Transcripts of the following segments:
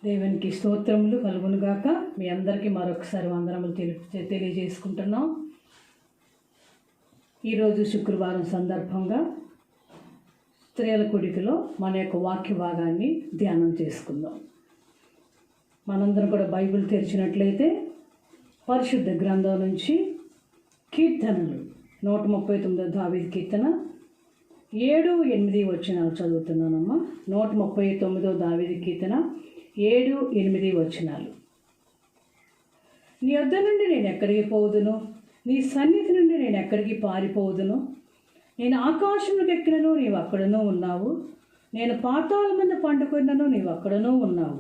దేవునికి స్తోత్రములు కలుగునుగాక. మీ అందరికీ మరొకసారి వందనములు తెలియజేసుకుంటున్నాం. ఈరోజు శుక్రవారం సందర్భంగా స్త్రీల కూడికలో మన యొక్క వాక్య భాగాన్ని ధ్యానం చేసుకుందాం. మనందరం కూడా బైబిల్ తెరిచినట్లయితే పరిశుద్ధ గ్రంథం నుంచి కీర్తనలు 139 దావీదు కీర్తన 7-8 వచనాలు చదువుతున్నానమ్మా. 139 దావీదు కీర్తన 7-8 వచనాలు. నీ వద్ద నుండి నేను ఎక్కడికి పోదును, నీ సన్నిధి నుండి నేను ఎక్కడికి పారిపోదును. నేను ఆకాశంలోకి ఎక్కినను, నీవు అక్కడనూ ఉన్నావు. నేను పాతాళం మీద పండుకొన్నను, నీవు అక్కడనూ ఉన్నావు.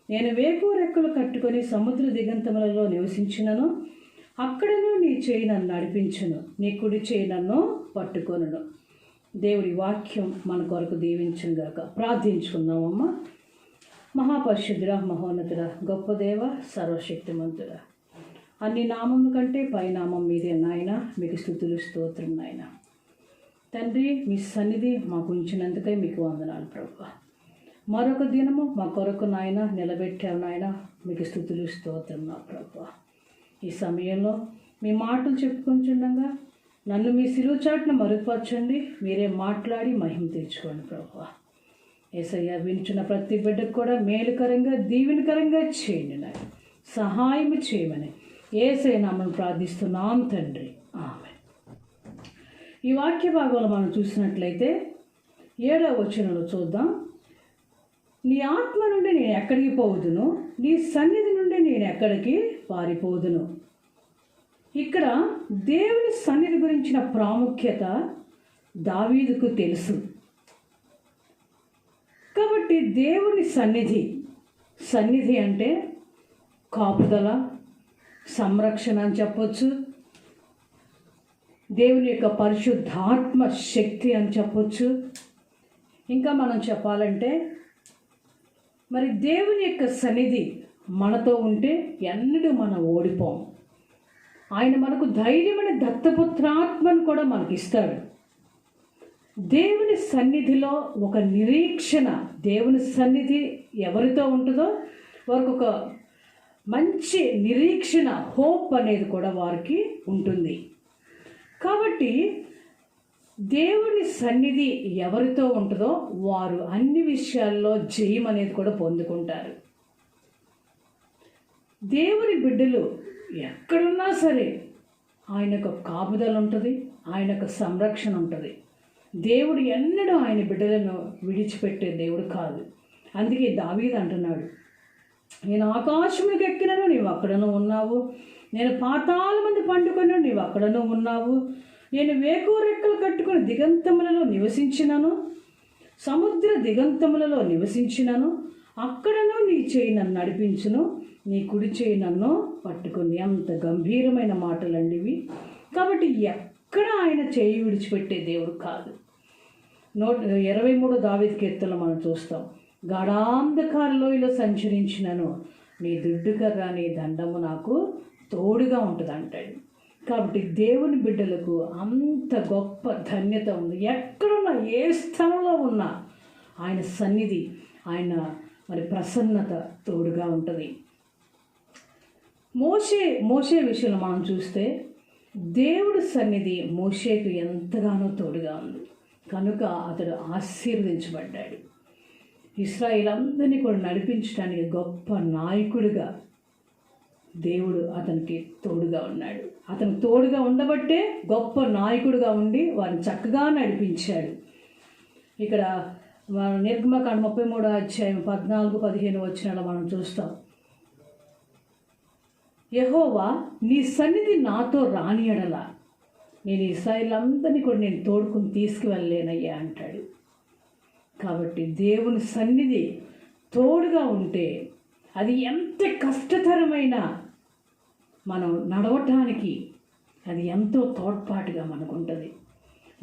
నేను వేకువ రెక్కలు కట్టుకొని సముద్ర దిగంతములలో నివసించినను, అక్కడనూ నీ చేయి నన్ను నడిపించును, నీ కుడి చేయి నన్ను పట్టుకొనును. దేవుడి వాక్యం మన కొరకు దీవించుగాక. ప్రార్థించుకుందామమ్మా. మహాపరిశుద్ధుడ, మహోన్నతుడ, గొప్ప దేవ, సర్వశక్తిమంతుడ, అన్ని నామముల కంటే పైనామం మీదే నాయన. మీకు స్తుతులు స్తోత్రం నాయన. తండ్రి, మీ సన్నిధి మాకు ఉంచినందుకై మీకు వందనాలు ప్రభువా. మరొక దినము మా కొరకు నాయన నిలబెట్టావు నాయన. మీకు స్తుతులు స్తోత్రం నా ప్రభువా. ఈ సమయంలో మీ మాటలు చెప్పుకుంటుండగా నన్ను మీ సిలువ చాటున మరుగుపరచండి. మీరే మాట్లాడి మహిమ తెచ్చుకోండి ప్రభువా. యేసయ్య, వింటున్న ప్రతి బిడ్డకు కూడా మేలుకరంగా దీవెనకరంగా చేయండి నాయన. సహాయం చేయమని యేసయ్య నామమున ప్రార్థిస్తున్నాం తండ్రి, ఆమేన్. ఈ వాక్య భాగంలో మనం చూసినట్లయితే 7వ వచనంలో చూద్దాం. నీ ఆత్మ నుండి నేను ఎక్కడికి పోదును, నీ సన్నిధి నుండి నేను ఎక్కడికి పారిపోదును. ఇక్కడ దేవుని సన్నిధి గురించిన ప్రాముఖ్యత దావీదుకు తెలుసు. కాబట్టి దేవుని సన్నిధి అంటే కాపుదల, సంరక్షణ అని చెప్పొచ్చు. దేవుని యొక్క పరిశుద్ధాత్మ శక్తి అని చెప్పొచ్చు. ఇంకా మనం చెప్పాలంటే మరి దేవుని యొక్క సన్నిధి మనతో ఉంటే ఎన్నడూ మనం ఓడిపోం. ఆయన మనకు ధైర్యమైన దత్తపుత్రాత్మను కూడా మనకి ఇస్తాడు. దేవుని సన్నిధిలో ఒక నిరీక్షణ, దేవుని సన్నిధి ఎవరితో ఉంటుందో వారికి ఒక మంచి నిరీక్షణ, హోప్ అనేది కూడా వారికి ఉంటుంది. కాబట్టి దేవుని సన్నిధి ఎవరితో ఉంటుందో వారు అన్ని విషయాల్లో జయం అనేది కూడా పొందుకుంటారు. దేవుని బిడ్డలు ఎక్కడున్నా సరే ఆయన యొక్క కాపుదల ఉంటుంది, ఆయన యొక్క సంరక్షణ ఉంటుంది. దేవుడు ఎన్నడూ ఆయన బిడ్డలను విడిచిపెట్టే దేవుడు కాదు. అందుకే దావీదు అంటున్నాడు, నేను ఆకాశంలోకి ఎక్కినను, నీవు అక్కడనూ ఉన్నావు. నేను పాతాళం మీద పండుకొనను, నీవు అక్కడనూ ఉన్నావు. నేను వేకువ రెక్కలు కట్టుకొని దిగంతములలో నివసించినను, సముద్ర దిగంతములలో నివసించినను, అక్కడనూ నీ చేయి నన్ను నడిపించును, నీ కుడి చేయి నన్ను పట్టుకుని. అంత గంభీరమైన మాటలండి ఇవి. కాబట్టి ఎక్కడ ఆయన చేయి విడిచిపెట్టే దేవుడు కాదు. 123 దావీదు కీర్తనలో మనం చూస్తాం, గాఢాంధకార లోయలో సంచరించినను, నీ దుడ్డుకర్ర నీ దండము నాకు తోడుగా ఉంటుంది అంటాడు. కాబట్టి దేవుని బిడ్డలకు అంత గొప్ప ధన్యత ఉంది. ఎక్కడున్నా, ఏ స్థలంలో ఉన్నా ఆయన సన్నిధి, ఆయన మరి ప్రసన్నత తోడుగా ఉంటుంది. మోషే విషయంలో మనం చూస్తే దేవుడి సన్నిధి మోషేకు ఎంతగానో తోడుగా ఉంది. కనుక అతడు ఆశీర్వదించబడ్డాడు. ఇశ్రాయేలు అందరినీ కూడా నడిపించడానికి గొప్ప నాయకుడిగా దేవుడు అతనికి తోడుగా ఉన్నాడు. అతను తోడుగా ఉండబట్టే గొప్ప నాయకుడిగా ఉండి వారిని చక్కగా నడిపించాడు. ఇక్కడ నిర్గమకాండ 33వ అధ్యాయం 14-15 వచనాలు మనం చూస్తాం. యెహోవా, నీ సన్నిధి నాతో రాని ఎడల నేను ఇశ్రాయేలందరినీ కూడా నేను తోడుకుని తీసుకువెళ్ళలేనయ్యా అంటాడు. కాబట్టి దేవుని సన్నిధి తోడుగా ఉంటే అది ఎంత కష్టతరమైన మనం నడవటానికి అది ఎంతో తోడ్పాటుగా మనకు ఉంటుంది.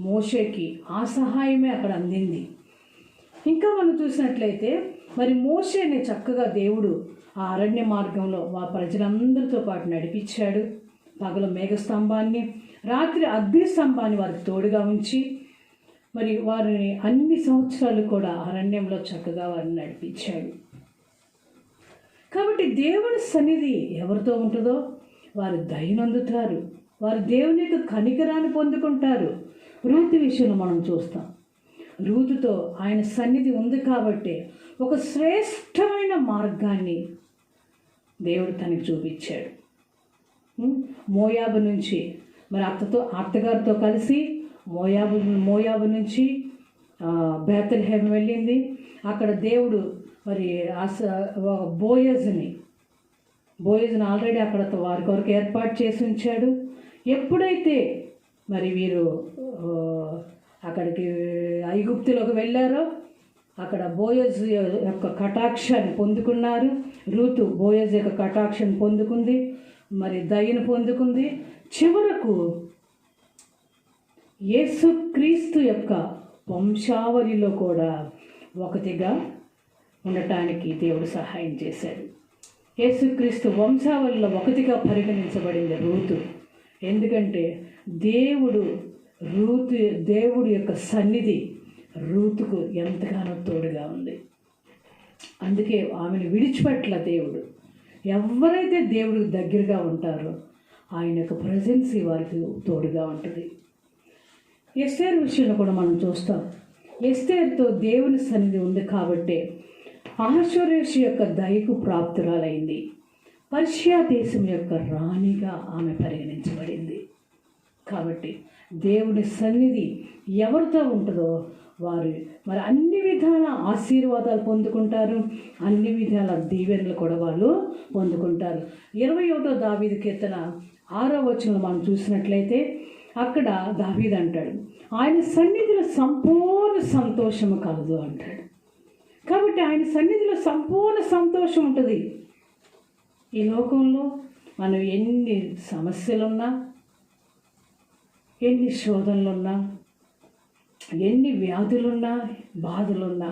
మోషేకి ఆ సహాయమే అక్కడ అందింది. ఇంకా మనం చూసినట్లయితే మరి మోషేని చక్కగా దేవుడు ఆ అరణ్య మార్గంలో ప్రజలందరితో పాటు నడిపించాడు. పగలు మేఘస్తంభాన్ని, రాత్రి అగ్ని స్తంభాన్ని వారికి తోడుగా ఉంచి మరి వారిని అన్ని సంవత్సరాలు కూడా అరణ్యంలో చక్కగా వారిని నడిపించాడు. కాబట్టి దేవుని సన్నిధి ఎవరితో ఉంటుందో వారు దయనందుతారు, వారు దేవుని యొక్క కనికరాన్ని పొందుకుంటారు. రూతు విషయంలో మనం చూస్తాం. రూతుతో ఆయన సన్నిధి ఉంది కాబట్టి ఒక శ్రేష్టమైన మార్గాన్ని దేవుడు తనకి చూపించాడు. మోయాబు నుంచి మరి అత్తగారితో కలిసి మోయాబు నుంచి బేతల్హేమ్ వెళ్ళింది. అక్కడ దేవుడు మరి బోయజ్ని ఆల్రెడీ అక్కడ వారి కొరకు ఏర్పాటు చేసి ఉంచాడు. ఎప్పుడైతే మరి వీరు అక్కడికి ఐగుప్తులోకి వెళ్ళారో అక్కడ బోయజ్ యొక్క కటాక్షాన్ని పొందుకున్నారు. రూతు బోయజ్ యొక్క కటాక్షాన్ని పొందుకుంది, మరి దయను పొందుకుంది. చివరకు యేసుక్రీస్తు యొక్క వంశావళిలో కూడా ఒకటిగా ఉండటానికి దేవుడు సహాయం చేశాడు. యేసుక్రీస్తు వంశావళిలో ఒకటిగా పరిగణించబడింది రూతు. ఎందుకంటే దేవుడు యొక్క సన్నిధి రూతుకు ఎంతగానో తోడుగా ఉంది. అందుకే ఆమెను విడిచిపెట్టల దేవుడు. ఎవరైతే దేవుడికి దగ్గరగా ఉంటారో ఆయన యొక్క ప్రజెన్స్ వారికి తోడుగా ఉంటుంది. ఎస్తేరు విషయంలో కూడా మనం చూస్తాం. ఎస్తేరుతో దేవుని సన్నిధి ఉంది కాబట్టి అహష్వేరోషు యొక్క దయకు ప్రాప్తురాలైంది. పర్షియా దేశం యొక్క రాణిగా ఆమె పరిగణించబడింది. కాబట్టి దేవుని సన్నిధి ఎవరితో ఉంటుందో వారు మరి అన్ని విధాల ఆశీర్వాదాలు పొందుకుంటారు, అన్ని విధాల దీవెనలు కూడా వాళ్ళు పొందుకుంటారు. 21వ దావీదు కీర్తన 6వ వచనంలో మనం చూసినట్లయితే అక్కడ దావీదు అంటాడు, ఆయన సన్నిధిలో సంపూర్ణ సంతోషము కలదు అంటాడు. కాబట్టి ఆయన సన్నిధిలో సంపూర్ణ సంతోషం ఉంటుంది. ఈ లోకంలో మనం ఎన్ని సమస్యలున్నా, ఎన్ని శోధనలున్నా, ఎన్ని వ్యాధులున్నా, బాధలున్నా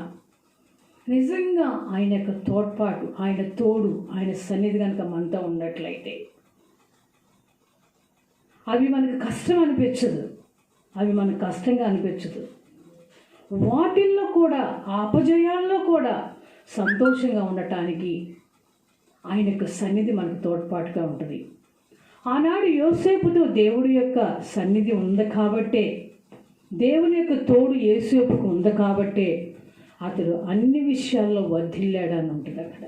నిజంగా ఆయన యొక్క తోడ్పాటు, ఆయన తోడు, ఆయన సన్నిధి కనుక మనతో ఉన్నట్లయితే అవి మనకు కష్టం అనిపించదు, అవి మనకు కష్టంగా అనిపించదు. వాటిల్లో కూడా, ఆ అపజయాల్లో కూడా సంతోషంగా ఉండటానికి ఆయన యొక్క సన్నిధి మనకు తోడ్పాటుగా ఉంటుంది. ఆనాడు యోసేపుతో దేవుడి యొక్క సన్నిధి ఉంది కాబట్టే, దేవుని యొక్క తోడు యోసేపుకు ఉంది కాబట్టే అతడు అన్ని విషయాల్లో వర్ధిల్లాడని ఉంటుంది అక్కడ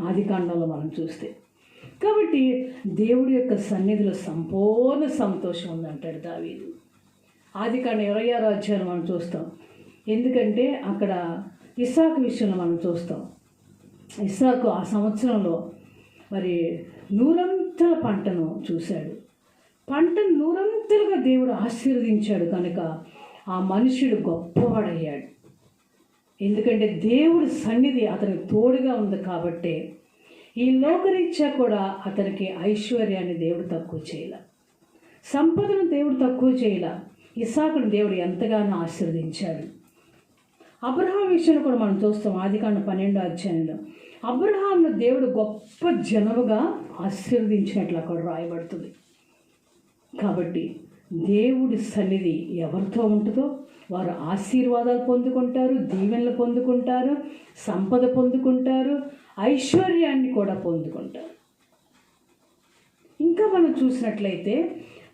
ఆదికాండంలో మనం చూస్తే. కాబట్టి దేవుడి యొక్క సన్నిధిలో సంపూర్ణ సంతోషం ఉందంటాడు దావీదు. ఆదికాండం 26వ అధ్యాయం మనం చూస్తాం. ఎందుకంటే అక్కడ ఇస్సాకు విషయంలో మనం చూస్తాం. ఇస్సాకు ఆ సంవత్సరంలో మరి 100 పంటను చూశాడు. పంటను 100గా దేవుడు ఆశీర్వదించాడు కనుక ఆ మనుష్యుడు గొప్పవాడయ్యాడు. ఎందుకంటే దేవుడి సన్నిధి అతనికి తోడుగా ఉంది కాబట్టి ఈ లోకరీత్యా కూడా అతనికి ఐశ్వర్యాన్ని దేవుడు తక్కువ చేయలే, సంపదను దేవుడు తక్కువ చేయలే. ఇస్సాకును దేవుడు ఎంతగానో ఆశీర్వదించాడు. అబ్రహాం విషయంలో కూడా మనం చూస్తాం. ఆదికాండం 12వ అధ్యాయంలో అబ్రహాంను దేవుడు గొప్ప జనముగా ఆశీర్వదించినట్లు అక్కడ రాయబడుతుంది. కాబట్టి దేవుడి సన్నిధి ఎవరితో ఉంటుందో వారు ఆశీర్వాదాలు పొందుకుంటారు, దీవెనలు పొందుకుంటారు, సంపద పొందుకుంటారు, ఐశ్వర్యాన్ని కూడా పొందుకుంటారు. ఇంకా మనం చూసినట్లయితే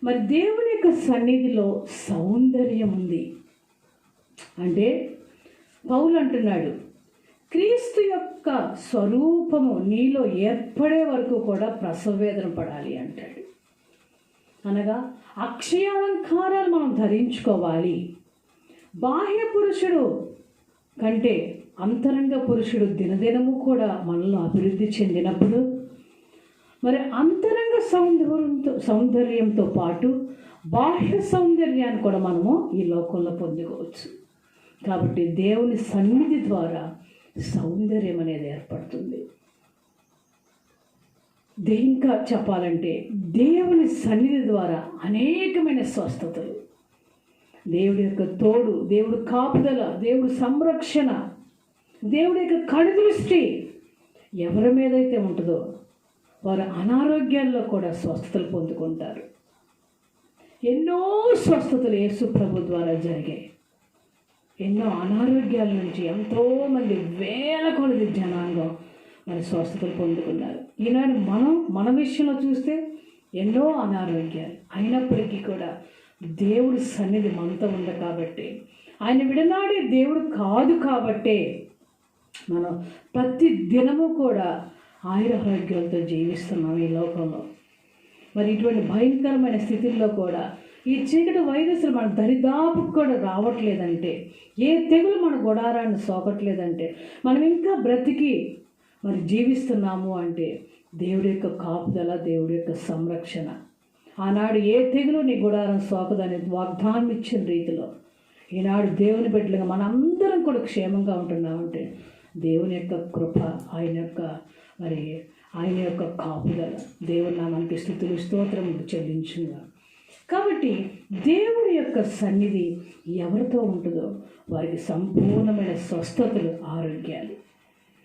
మరి దేవుని యొక్క సన్నిధిలో సౌందర్యం ఉంది. అంటే పౌలు అంటున్నాడు, క్రీస్తు యొక్క స్వరూపము నీలో ఏర్పడే వరకు కూడా ప్రసవవేదన పడాలి అంటాడు. అనగా అక్షయాలంకారాలు మనం ధరించుకోవాలి. బాహ్య పురుషుడు కంటే అంతరంగ పురుషుడు దినదినము కూడా మనలో అభివృద్ధి చెందినప్పుడు మరి అంతరంగ సౌందర్యంతో పాటు బాహ్య సౌందర్యాన్ని కూడా మనము ఈ లోకంలో పొందుకోవచ్చు. కాబట్టి దేవుని సన్నిధి ద్వారా సౌందర్యం అనేది ఏర్పడుతుంది. ఇంకా చెప్పాలంటే దేవుని సన్నిధి ద్వారా అనేకమైన స్వస్థతలు, దేవుడి యొక్క తోడు, దేవుడు కాపుదల, దేవుడు సంరక్షణ, దేవుడి యొక్క కనుదృష్టి ఎవరి మీదైతే ఉంటుందో వారు అనారోగ్యాల్లో కూడా స్వస్థతలు పొందుకుంటారు. ఎన్నో స్వస్థతలు యేసు ప్రభు ద్వారా జరిగాయి. ఎన్నో అనారోగ్యాల నుంచి ఎంతోమంది వేల కొలది జనాంగం మరి స్వస్థతలు పొందుకున్నారు. ఈనాడు మన విషయంలో చూస్తే ఎన్నో అనారోగ్యాలు అయినప్పటికీ కూడా దేవుడి సన్నిధి మనతో ఉంది కాబట్టి, ఆయన విడనాడే దేవుడు కాదు కాబట్టే మనం ప్రతి దినము కూడా ఆయురారోగ్యాలతో జీవిస్తున్నాం ఈ లోకంలో. మరి ఇటువంటి భయంకరమైన స్థితిల్లో కూడా ఈ చీకటి వైరస్లు మన దరిదాపుకు కూడా రావట్లేదంటే, ఏ తెగులు మన గుడారాన్ని సోకట్లేదంటే, మనం ఇంకా బ్రతికి మరి జీవిస్తున్నాము అంటే దేవుడి యొక్క కాపుదల, దేవుడి యొక్క సంరక్షణ. ఆనాడు ఏ తెగులు నీ గుడారం సోకదని వాగ్దానం ఇచ్చిన రీతిలో ఈనాడు దేవుని బిడ్డలుగా మనందరం కూడా క్షేమంగా ఉంటున్నామంటే దేవుని యొక్క కృప, ఆయన యొక్క కాపుదల. దేవుని నామానికి స్తుతులు స్తోత్రములు చెల్లించుగా. కాబట్టి దేవుడి యొక్క సన్నిధి ఎవరితో ఉంటుందో వారికి సంపూర్ణమైన స్వస్థతలు, ఆరోగ్యాలు.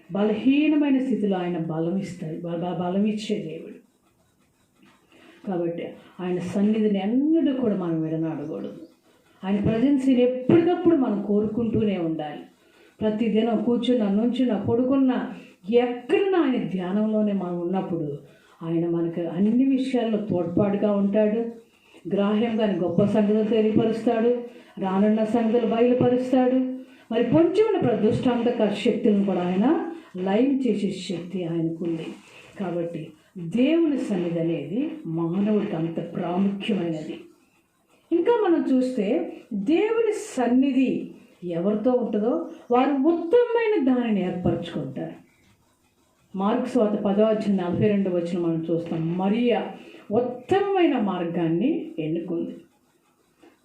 బలహీనమైన స్థితిలో ఆయన బలం ఇచ్చే దేవుడు కాబట్టి ఆయన సన్నిధిని ఎన్నడూ కూడా మనం విడనాడకూడదు. ఆయన ప్రజెన్సీని ఎప్పటికప్పుడు మనం కోరుకుంటూనే ఉండాలి. ప్రతిదినం కూర్చున్నా, నుంచున్నా, పడుకున్నా, ఎక్కడన్నా ఆయన ధ్యానంలోనే మనం ఉన్నప్పుడు ఆయన మనకు అన్ని విషయాల్లో తోడ్పాటుగా ఉంటాడు. గ్రాహ్యంగా గొప్ప సంగతులు తెలియపరుస్తాడు, రానున్న సంగతులు బయలుపరుస్తాడు. మరి పొంచుకున్న ప్రదుష్టాంతక శక్తులను కూడా ఆయన లైవ్ చేసే శక్తి ఆయనకుంది. కాబట్టి దేవుని సన్నిధి అనేది మానవుడికి అంత ప్రాముఖ్యమైనది. ఇంకా మనం చూస్తే దేవుని సన్నిధి ఎవరితో ఉంటుందో వారు ఉత్తమమైన దానిని ఏర్పరచుకుంటారు. మార్కు సువార్త 10:42 మనం చూస్తాం. మరియా ఉత్తమమైన మార్గాన్ని ఎన్నుకుంది.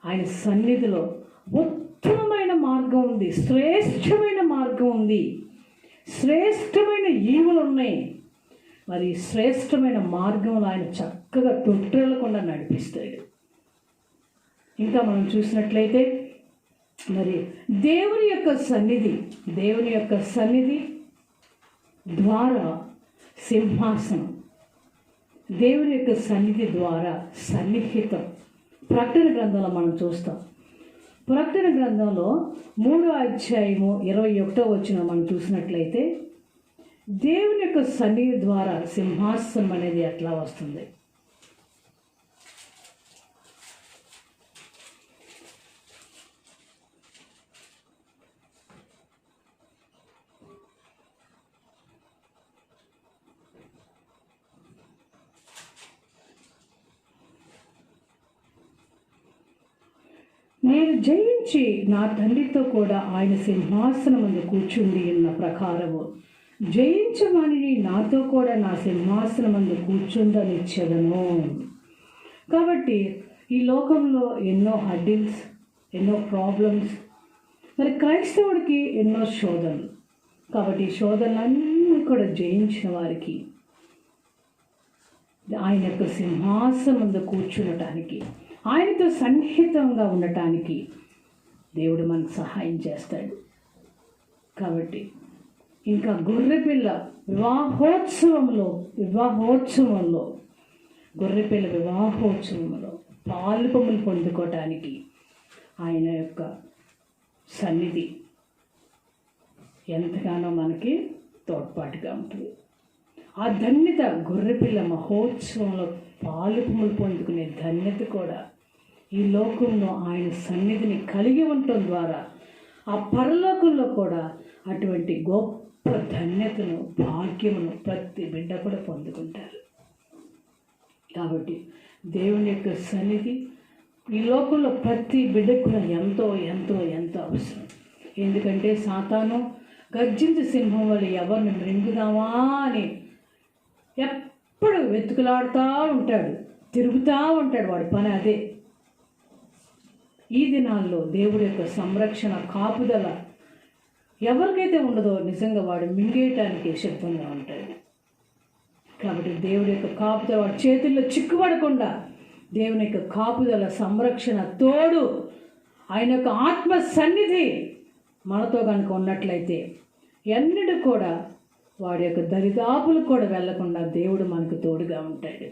ఆయన సన్నిధిలో ఉత్తమమైన మార్గం ఉంది, శ్రేష్టమైన మార్గం ఉంది, శ్రేష్టమైన ఈవులు ఉన్నాయి. మరి శ్రేష్టమైన మార్గంలో ఆయన చక్కగా తొట్టిల్లకుండా నడిపిస్తాడు. ఇంకా మనం చూసినట్లయితే మరి దేవుని యొక్క సన్నిధి ద్వారా సింహాసనం, దేవుని యొక్క సన్నిధి ద్వారా సన్నిహితం. ప్రకటన గ్రంథంలో మనం చూస్తాం. ప్రకటన గ్రంథంలో 3:21 మనం చూసినట్లయితే దేవుని యొక్క సన్నిధి ద్వారా సింహాసనం అనేది ఎట్లా వస్తుంది. నేను జయించి నా తండ్రితో కూడా ఆయన సింహాసనం ముందు కూర్చుండి ఉన్న ప్రకారము జయించమని నాతో కూడా నా సింహాసనం ముందు కూర్చుండనిచ్చెదను. కాబట్టి ఈ లోకంలో ఎన్నో హడ్డిల్స్, ఎన్నో ప్రాబ్లమ్స్, మరి క్రైస్తవుడికి ఎన్నో శోధనలు. కాబట్టి ఈ శోధనలన్నీ కూడా జయించిన వారికి ఆయన యొక్క సింహాసనం ముందు కూర్చునటానికి, ఆయనతో సన్నిహితంగా ఉండటానికి దేవుడు మనకు సహాయం చేస్తాడు. కాబట్టి ఇంకా గొర్రెపిల్ల వివాహోత్సవంలో పాల్పములు పొందుకోవటానికి ఆయన యొక్క సన్నిధి ఎంతగానో మనకి తోడ్పాటుగా ఉంటుంది. ఆ ధన్యత, గొర్రెపిల్ల మహోత్సవంలో పాలుపములు పొందుకునే ధన్యత కూడా ఈ లోకంలో ఆయన సన్నిధిని కలిగి ఉండటం ద్వారా ఆ పరలోకంలో కూడా అటువంటి గొప్ప ధన్యతను, భాగ్యమును ప్రతి బిడ్డ కూడా పొందుకుంటారు. కాబట్టి దేవుని యొక్క సన్నిధి ఈ లోకంలో ప్రతి బిడ్డకు కూడా ఎంతో ఎంతో ఎంతో అవసరం. ఎందుకంటే సాతాను గర్జించే సింహం వల్ల ఎవరిని మృంగుదామా అని ఎప్పుడు వెతుకులాడుతూ ఉంటాడు, తిరుగుతూ ఉంటాడు. వాడి పని అదే. ఈ దినాల్లో దేవుడి యొక్క సంరక్షణ, కాపుదల ఎవరికైతే ఉండదో నిజంగా వాడు మింగేయటానికి సిద్ధంగా ఉంటాడు. కాబట్టి దేవుడి యొక్క కాపుదల వాడి చేతుల్లో చిక్కుపడకుండా దేవుని యొక్క కాపుదల, సంరక్షణ, తోడు, ఆయన యొక్క ఆత్మ సన్నిధి మనతో కనుక ఉన్నట్లయితే ఎన్నడూ కూడా వాడి యొక్క దరిదాపులు కూడా వెళ్లకుండా దేవుడు మనకు తోడుగా ఉంటాడు.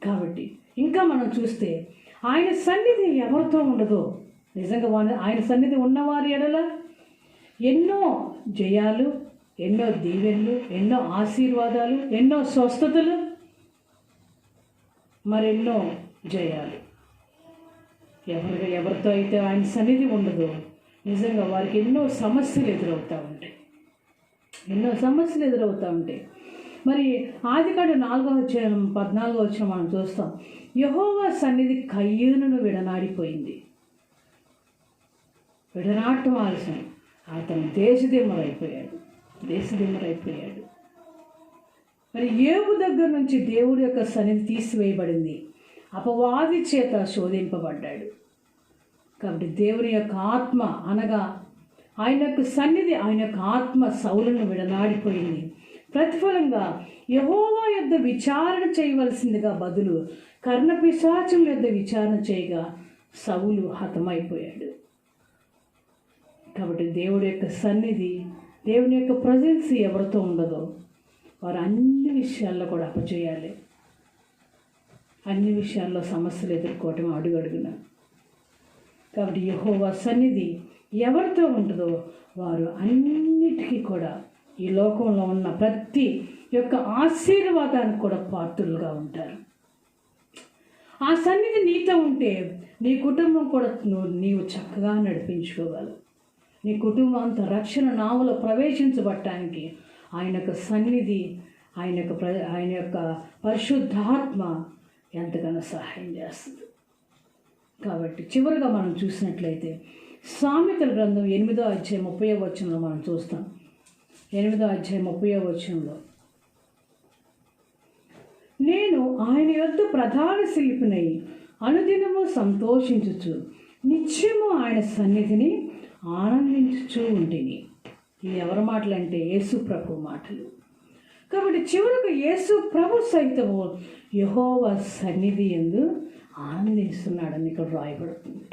కాబట్టి ఇంకా మనం చూస్తే ఆయన సన్నిధి ఎవరితో ఉండదో, నిజంగా ఆయన సన్నిధి ఉన్నవారి ఎడల ఎన్నో జయాలు, ఎన్నో దీవెనలు, ఎన్నో ఆశీర్వాదాలు, ఎన్నో స్వస్థతలు, మరెన్నో జయాలు. ఎవరితో అయితే ఆయన సన్నిధి ఉండదో నిజంగా వారికి ఎన్నో సమస్యలు ఎదురవుతూ ఉంటాయి. మరి ఆదికాండ 4:14 మనం చూస్తాం. యెహోవా సన్నిధి కయ్యూనును విడనాడిపోయింది. విడనాటం ఆలస్యం, అతను దేశదిమ్మరైపోయాడు. మరి యోబు దగ్గర నుంచి దేవుడి యొక్క సన్నిధి తీసివేయబడింది. అపవాది చేత శోధింపబడ్డాడు. కాబట్టి దేవుని యొక్క ఆత్మ అనగా ఆయన యొక్క సన్నిధి, ఆయన యొక్క ఆత్మ సౌలును విడనాడిపోయింది. ప్రతిఫలంగా యెహోవా యొద్ద విచారణ చేయవలసిందిగా బదులు కర్ణపిశాచముల యొద్ద విచారణ చేయగా సౌలు హతమైపోయాడు. కాబట్టి దేవుడి యొక్క సన్నిధి, దేవుని యొక్క ప్రజెన్స్ ఎవరితో ఉండదో వారు అన్ని విషయాల్లో కూడా అపజేయాలి. అన్ని విషయాల్లో సమస్యలు ఎదుర్కోవటం అడుగడుగున. కాబట్టి యెహోవా సన్నిధి ఎవరితో ఉంటుందో వారు అన్నిటికీ కూడా ఈ లోకంలో ఉన్న ప్రతి యొక్క ఆశీర్వాదానికి కూడా పాత్రులుగా ఉంటారు. ఆ సన్నిధి నీతో ఉంటే నీ కుటుంబం కూడా నీవు చక్కగా నడిపించుకోగలవు. నీ కుటుంబం అంతా రక్షణ నావలో ప్రవేశించబడటానికి ఆయన యొక్క సన్నిధి, ఆయన యొక్క పరిశుద్ధాత్మ ఎంతగానో సహాయం చేస్తుంది. కాబట్టి చివరిగా మనం చూసినట్లయితే సామెతల గ్రంథం 8:30 మనం చూస్తాం. 8:30 నేను ఆయన యొద్ద ప్రధాన శిల్పినై అనుదినము సంతోషించుచు నిత్యము ఆయన సన్నిధిని ఆనందించుచూ ఉంటిని. ఇది ఎవరి మాటలంటే యేసు ప్రభు మాటలు. కాబట్టి చివరకు యేసు ప్రభు సైతము యెహోవా సన్నిధి యందు ఆనందిస్తున్నాడని ఇక్కడ రాయబడుతుంది.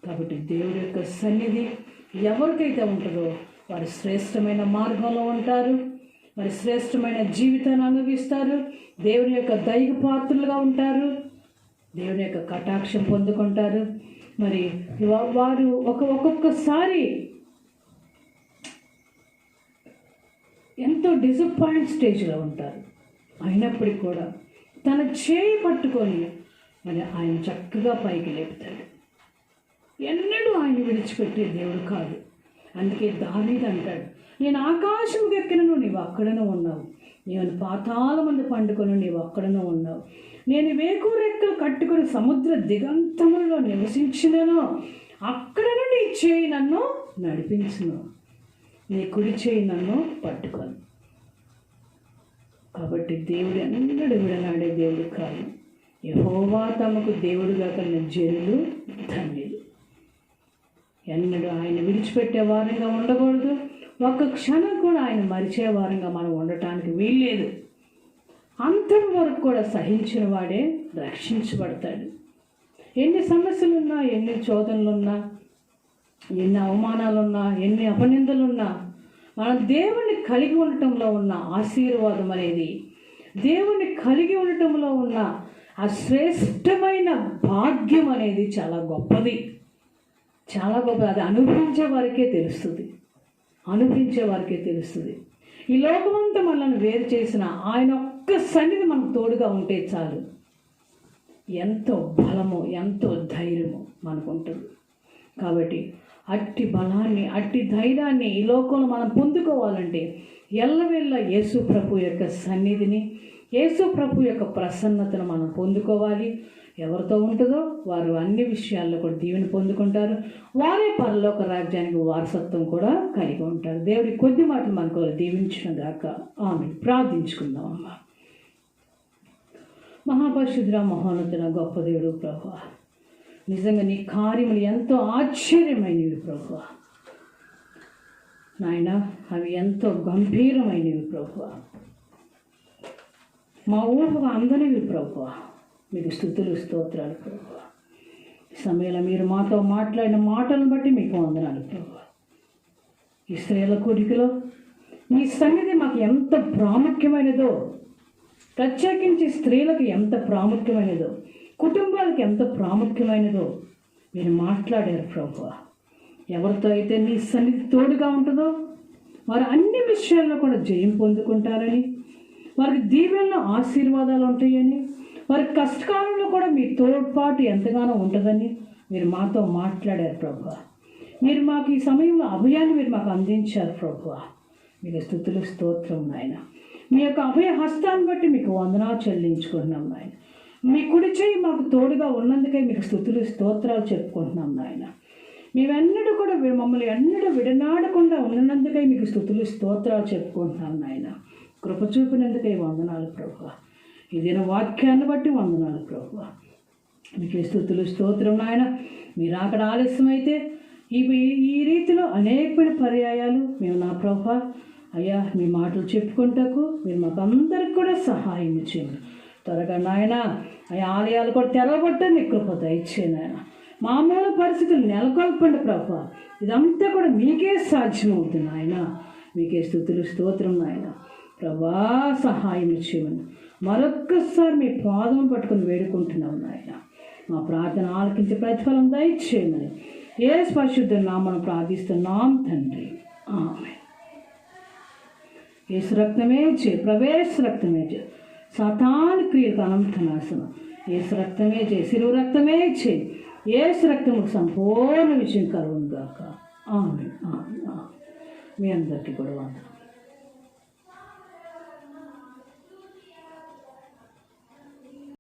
కాబట్టి దేవుడి యొక్క సన్నిధి ఎవరికైతే ఉంటుందో వారు శ్రేష్టమైన మార్గంలో ఉంటారు. మరి శ్రేష్టమైన జీవితాన్ని అనుభవిస్తారు. దేవుని యొక్క దైవ పాత్రులుగా ఉంటారు. దేవుని యొక్క కటాక్షం పొందుకుంటారు. మరి వారు ఒక్కొక్కసారి ఎంతో డిసప్పాయింట్ స్టేజ్లో ఉంటారు. అయినప్పటికీ కూడా తన చేయి పట్టుకొని మరి ఆయన చక్కగా పైకి లేపుతాడు. ఎన్నడూ ఆయన విడిచిపెట్టే దేవుడు కాదు. అందుకే దావీదు అంటాడు, నేను ఆకాశం ఎక్కినను నీవు అక్కడనే ఉన్నావు, నేను పాతాళమందు పండుకొని నీవు అక్కడనే ఉన్నావు, నేను వేకురెక్కలు కట్టుకొని సముద్ర దిగంతములలో నివసించినను అక్కడను నీ చేయి నన్ను నడిపించును, నీ కుడి చేయి నన్ను పట్టుకొని. కాబట్టి దేవుడు ఎన్నడూ విడనాడే దేవుడు కాదు. యెహోవా తమకు దేవుడుగా కలిగిన జనులు ధన్యులు. ఎన్నడూ ఆయన విడిచిపెట్టే వారంగా ఉండకూడదు. ఒక్క క్షణం కూడా ఆయన మరిచే వారంగా మనం ఉండటానికి వీల్లేదు. అంతం వరకు కూడా సహించిన వాడే రక్షించబడతాడు. ఎన్ని సమస్యలున్నా, ఎన్ని చోదనలున్నా, ఎన్ని అవమానాలున్నా, ఎన్ని అపనిందలున్నా మనం దేవుణ్ణి కలిగి ఉండటంలో ఉన్న ఆశీర్వాదం అనేది, దేవుణ్ణి కలిగి ఉండటంలో ఉన్న ఆ శ్రేష్టమైన భాగ్యం అనేది చాలా గొప్పది. అది అనుభవించే వారికే తెలుస్తుంది. ఈ లోకమంతా మనల్ని వేరు చేసిన ఆయన ఒక్క సన్నిధి మనకు తోడుగా ఉంటే చాలు. ఎంతో బలము, ఎంతో ధైర్యము మనకు ఉంటుంది. కాబట్టి అట్టి బలాన్ని, అట్టి ధైర్యాన్ని ఈ లోకంలో మనం పొందుకోవాలంటే ఎల్లవేళ యేసు ప్రభు యొక్క సన్నిధిని, యేసు ప్రభు యొక్క ప్రసన్నతను మనం పొందుకోవాలి. ఎవరితో ఉంటుందో వారు అన్ని విషయాల్లో కూడా దీవెని పొందుకుంటారు. వారే పరలోక రాజ్యానికి వారసత్వం కూడా కలిగి ఉంటారు. దేవుడి కొద్ది మాటలు మనకు దీవించిన గాక. ఆమె ప్రార్థించుకుందాం. అమ్మ మహాపరిశుద్ధుడా, మహోన్నతుడ, గొప్ప దేవుడు ప్రభువా, నిజంగా నీ కార్యములు ఎంతో ఆశ్చర్యమైనవి ప్రభువా. నాయన అవి ఎంతో గంభీరమైనవి ప్రభువా, మా ఊహకు అందనివి ప్రభువా. మీకు స్తుతులు, స్తోత్రాలు ప్రభువా. ఈ సమయంలో మీరు మాతో మాట్లాడిన మాటలను బట్టి మీకు వందనాలు ప్రభువా. ఈ స్త్రీల కోరికలో మీ సన్నిధి మాకు ఎంత ప్రాముఖ్యమైనదో, ప్రత్యేకించి స్త్రీలకు ఎంత ప్రాముఖ్యమైనదో, కుటుంబాలకు ఎంత ప్రాముఖ్యమైనదో మీరు మాట్లాడారు ప్రభువా. ఎవరితో అయితే నీ సన్నిధి తోడుగా ఉంటుందో వారు అన్ని విషయాల్లో కూడా జయం పొందుకుంటారని, వారికి దీవెనలో ఆశీర్వాదాలు ఉంటాయని, వారి కష్టకాలంలో కూడా మీ తోడ్పాటు ఎంతగానో ఉంటుందని మీరు మాతో మాట్లాడారు ప్రభువా. మీరు మాకు ఈ సమయంలో అభయాన్ని మీరు మాకు అందించారు ప్రభువా. మీకు స్తుతులు స్తోత్రం నాయన. మీ యొక్క అభయ హస్తాన్ని బట్టి మీకు వందనాలు చెల్లించుకుంటున్నాం నాయన. మీ కుడి చేయి మాకు తోడుగా ఉన్నందుకే మీకు స్తుతులు స్తోత్రాలు చెప్పుకుంటున్నాం నాయన. మేమెన్నడూ కూడా మమ్మల్ని ఎన్నడూ విడనాడకుండా ఉన్నందుకై మీకు స్తుతులు స్తోత్రాలు చెప్పుకుంటున్నాం నాయన. కృప చూపినందుకై వందనాలు ప్రభువా. ఇదిన వాక్యాన్ని బట్టి వందనాలు ప్రభువా. మీకు స్తుతులు స్తోత్రం నాయన. మీరు అక్కడ ఆలస్యమైతే ఈ రీతిలో అనేకమైన పర్యాయాలు మేము నా ప్రభువా అయ్యా మీ మాటలు చెప్పుకుంటకు మీరు మాకు అందరికి కూడా సహాయం చేయండి. త్వరగా నాయన అయ్యా ఆలయాలు కూడా తెరవబట్టండి, కృప దయచేయండి నాయన. మామూలు పరిస్థితులు నెలకొల్పండి ప్రభువా. ఇదంతా కూడా మీకే సాధ్యమవుతుంది నాయన. మీకే స్తుతులు స్తోత్రం నాయన. ప్రభా సహాయం చేయమని మరొక్కసారి మీ పాదం పట్టుకుని వేడుకుంటున్నాం నాయన. మా ప్రార్థన ఆలకించి ప్రతిఫలం దయచేయమని యేసు పరిశుద్ధ నామమున ప్రార్థిస్తున్నాం తండ్రి, ఆమేన్. యేసు రక్తమే చే, ప్రవేశ రక్తమే చే, సాతాను క్రియలకు అనంత నాశనం. యేసు రక్తమే చే, శిలువ రక్తమే చే, యేసు రక్తముకు సంపూర్ణ విజయం కలుగును గాక. ఆమేన్. ఆమేన్. మీ అందరికీ కూడా వందనాలు.